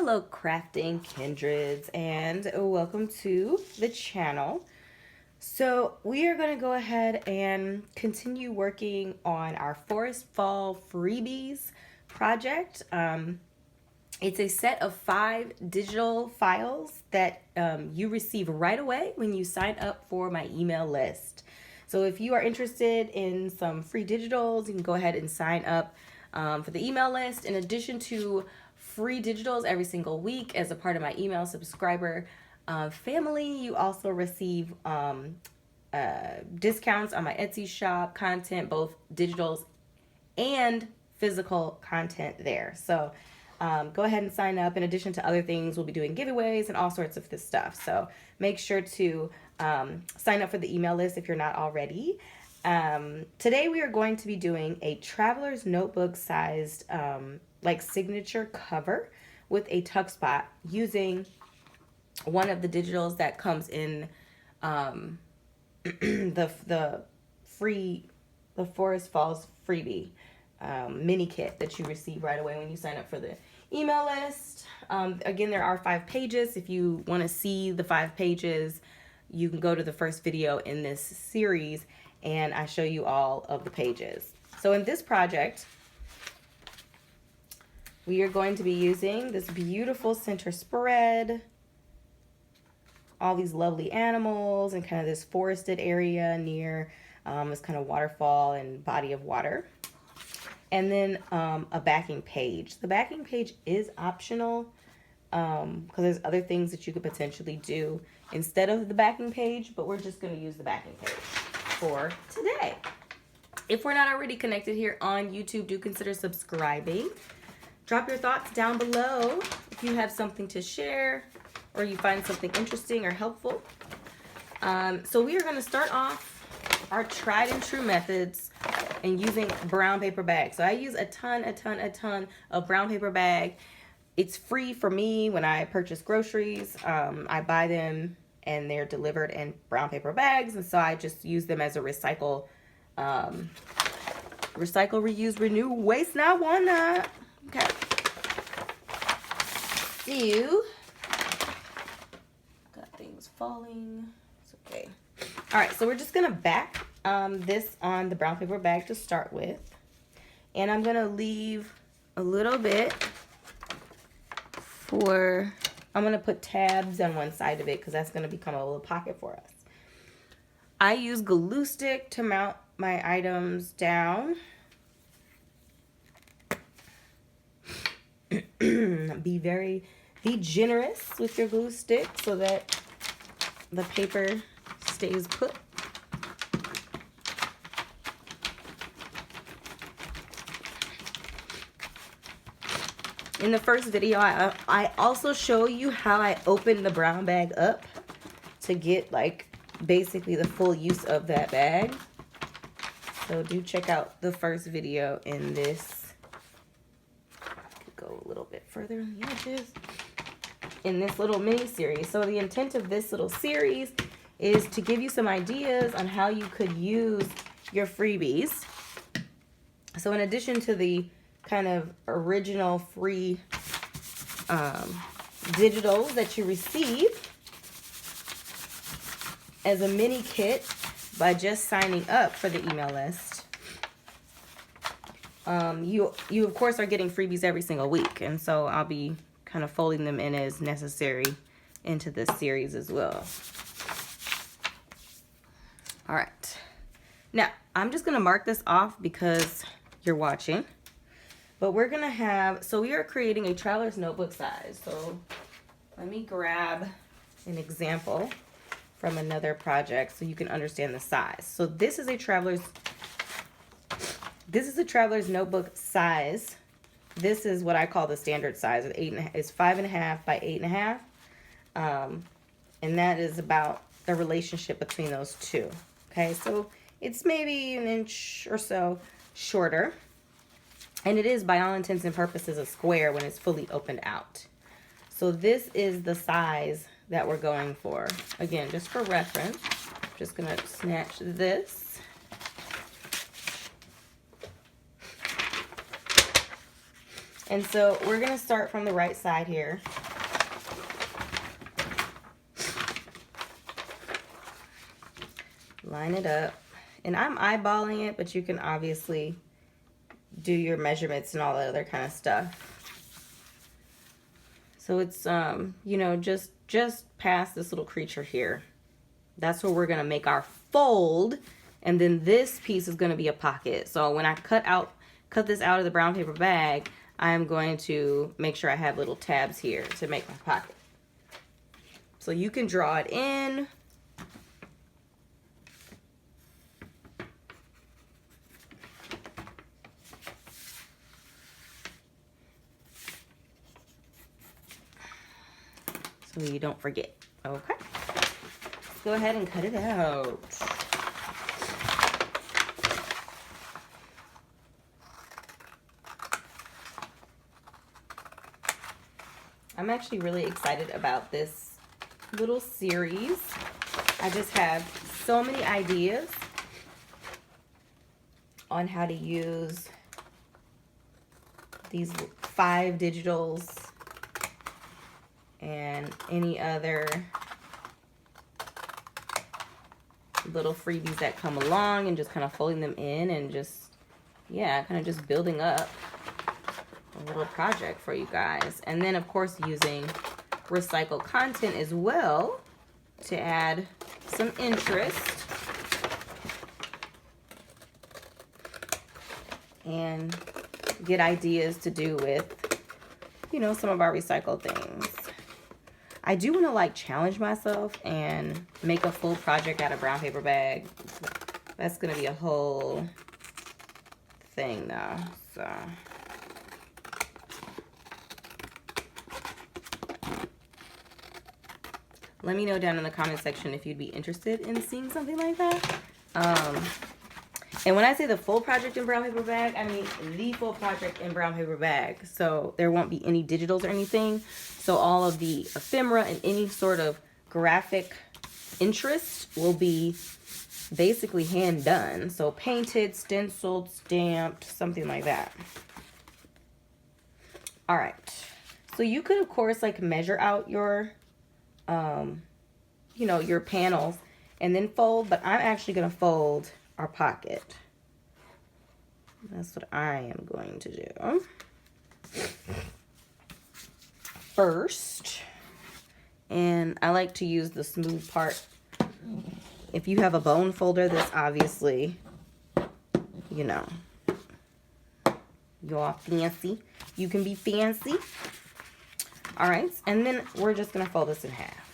Hello crafting kindreds and welcome to the channel. So we are going to go ahead and continue working on our Forest Fall Freebies project. It's a set of 5 digital files that you receive right away when you sign up for my email list. So if you are interested in some free digitals, you can go ahead and sign up for the email list. In addition to free digitals every single week as a part of my email subscriber family, you also receive discounts on my Etsy shop content, both digitals and physical content there. So go ahead and sign up. In addition to other things, we'll be doing giveaways and all sorts of this stuff. So make sure to sign up for the email list if you're not already. Today we are going to be doing a traveler's notebook sized like signature cover with a tuck spot using one of the digitals that comes in the Forest Falls freebie mini kit that you receive right away when you sign up for the email list. Again, there are 5 pages. If you want to see the 5 pages, you can go to the first video in this series and I show you all of the pages. So in this project, we are going to be using this beautiful center spread, all these lovely animals, and kind of this forested area near this kind of waterfall and body of water. And then a backing page. The backing page is optional because there's other things that you could potentially do instead of the backing page, but we're just going to use the backing page for today. If we're not already connected here on YouTube, do consider subscribing. Drop your thoughts down below if you have something to share or you find something interesting or helpful. So we are going to start off our tried and true methods and using brown paper bags. So I use a ton of brown paper bag. It's free for me when I purchase groceries. I buy them and they're delivered in brown paper bags, and so I just use them as a recycle, reuse, renew, waste not, want not. Okay. So, got things falling. It's okay. All right, so we're just gonna back this on the brown paper bag to start with, and I'm gonna leave a little bit for, I'm gonna put tabs on one side of it because that's gonna become a little pocket for us. I use glue stick to mount my items down. Be generous with your glue stick so that the paper stays put. In the first video, I also show you how I open the brown bag up to get like basically the full use of that bag. So do check out the first video in this. Go a little bit further on the edges in this little mini series. So the intent of this little series is to give you some ideas on how you could use your freebies. So in addition to the kind of original free digitals that you receive as a mini kit by just signing up for the email list, you of course are getting freebies every single week, and so I'll be kind of folding them in as necessary into this series as well. All right, now I'm just gonna mark this off because you're watching, but we're gonna have, so we are creating a traveler's notebook size. So let me grab an example from another project so you can understand the size. So this is a traveler's notebook size. This is what I call the standard size. It's 5.5 by 8.5, and that is about the relationship between those two. Okay, so it's maybe an inch or so shorter, and it is by all intents and purposes a square when it's fully opened out. So this is the size that we're going for. Again, just for reference, I'm just gonna snatch this. And so we're going to start from the right side here. Line it up. And I'm eyeballing it, but you can obviously do your measurements and all that other kind of stuff. So it's, you know, just past this little creature here. That's where we're going to make our fold. And then this piece is going to be a pocket. So when I cut this out of the brown paper bag, I'm going to make sure I have little tabs here to make my pocket. So you can draw it in. So you don't forget. Okay. Let's go ahead and cut it out. I'm actually really excited about this little series. I just have so many ideas on how to use these 5 digitals and any other little freebies that come along, and just kind of folding them in and just, yeah, kind of just building up a little project for you guys. And then of course using recycled content as well to add some interest and get ideas to do with, you know, some of our recycled things. I do want to like challenge myself and make a full project out of brown paper bag. That's going to be a whole thing though. So let me know down in the comment section if you'd be interested in seeing something like that. And when I say the full project in brown paper bag, I mean the full project in brown paper bag. So there won't be any digitals or anything. So all of the ephemera and any sort of graphic interest will be basically hand done. So painted, stenciled, stamped, something like that. All right. So you could, of course, like measure out your, you know, your panels and then fold. But I'm actually going to fold our pocket. That's what I am going to do. First, and I like to use the smooth part. If you have a bone folder, this obviously, you know, you're fancy. You can be fancy. All right, and then we're just gonna fold this in half.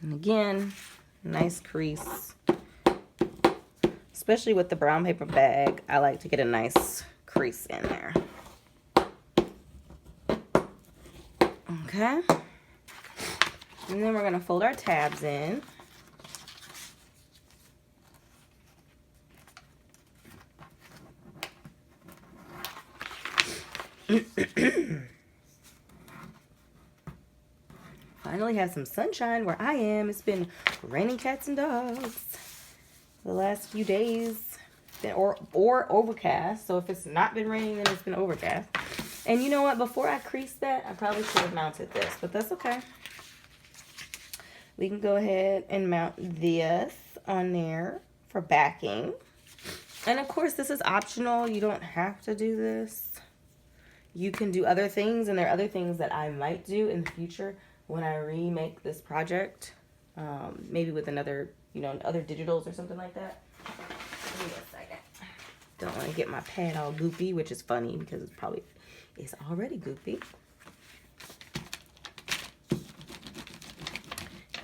And again, nice crease. Especially with the brown paper bag, I like to get a nice crease in there. Okay. And then we're going to fold our tabs in. Finally have some sunshine where I am. It's been raining cats and dogs the last few days, or overcast. So if it's not been raining, then it's been overcast. And you know what? Before I crease that, I probably should have mounted this, but that's okay. We can go ahead and mount this on there for backing. And of course, this is optional. You don't have to do this. You can do other things, and there are other things that I might do in the future when I remake this project. Maybe with another, you know, other digitals or something like that. Give me a second. Don't want to get my pad all goopy, which is funny because it's already goopy.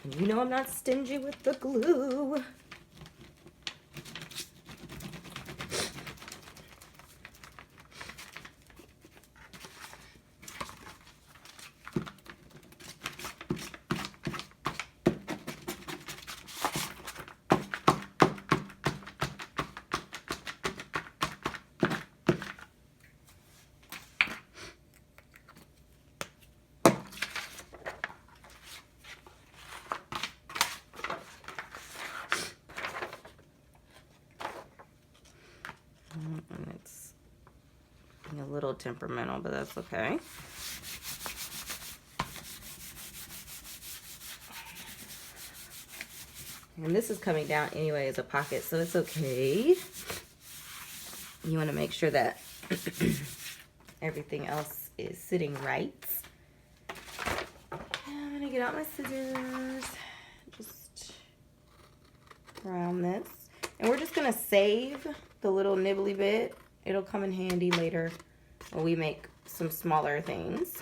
And you know I'm not stingy with the glue. And it's a little temperamental, but that's okay. And this is coming down anyway as a pocket, so it's okay. You want to make sure that everything else is sitting right. I'm going to get out my scissors. Just around this. And we're just going to save the little nibbly bit. It'll come in handy later when we make some smaller things.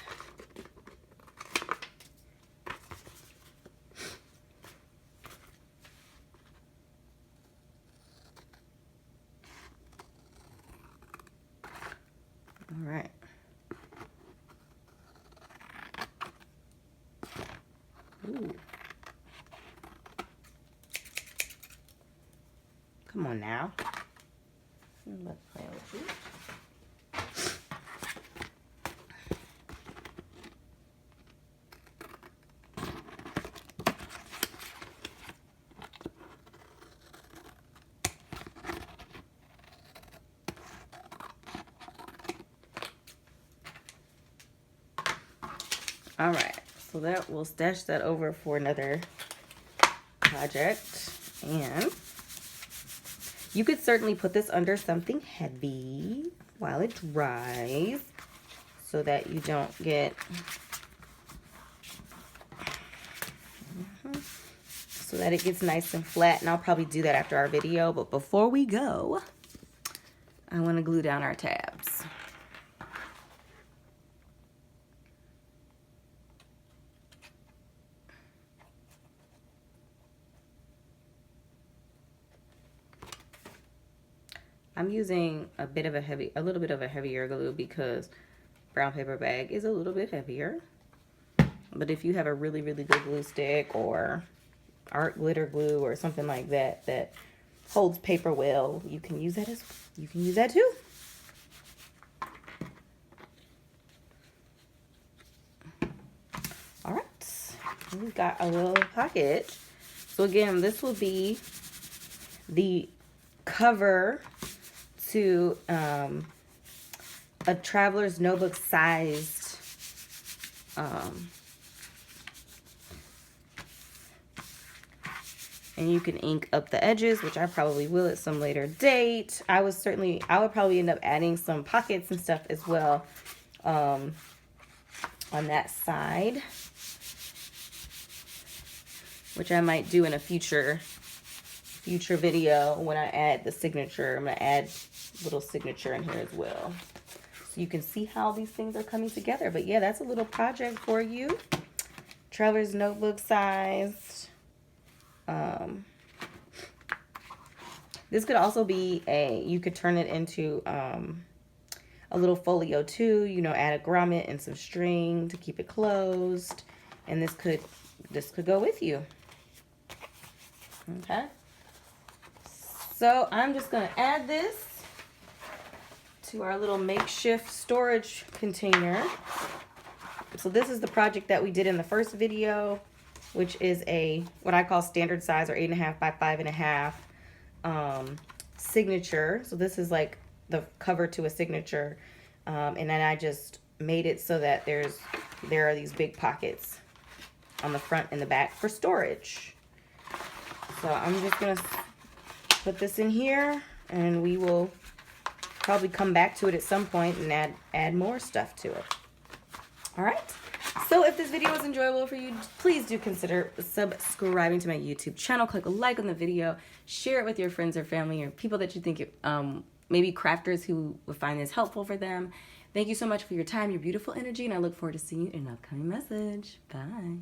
All right. Ooh. Come on now. Let's play with you. All right, so that we'll stash that over for another project. And you could certainly put this under something heavy while it dries so that you don't get, so that it gets nice and flat. And I'll probably do that after our video, but before we go, I want to glue down our tabs. I'm using a little bit of a heavier glue because brown paper bag is a little bit heavier. But if you have a really, really good glue stick or art glitter glue or something like that that holds paper well, you can use that too. All right, we've got a little pocket. So again, this will be the cover to a traveler's notebook sized and you can ink up the edges, which I probably will at some later date. I would probably end up adding some pockets and stuff as well on that side, which I might do in a future video when I add the signature. I'm gonna add little signature in here as well, so you can see how these things are coming together. But yeah, that's a little project for you. Traveler's notebook sized. This could also be you could turn it into a little folio too, you know, add a grommet and some string to keep it closed, and this could go with you. Okay, so I'm just gonna add this to our little makeshift storage container. So this is the project that we did in the first video, which is what I call standard size, or 8.5 by 5.5 signature. So this is like the cover to a signature, and then I just made it so that there are these big pockets on the front and the back for storage. So I'm just gonna put this in here, and we will probably come back to it at some point and add more stuff to it. All right. So if this video was enjoyable for you, please do consider subscribing to my YouTube channel. Click a like on the video, share it with your friends or family or people that you think, maybe crafters who would find this helpful for them. Thank you so much for your time, your beautiful energy, and I look forward to seeing you in an upcoming message. Bye.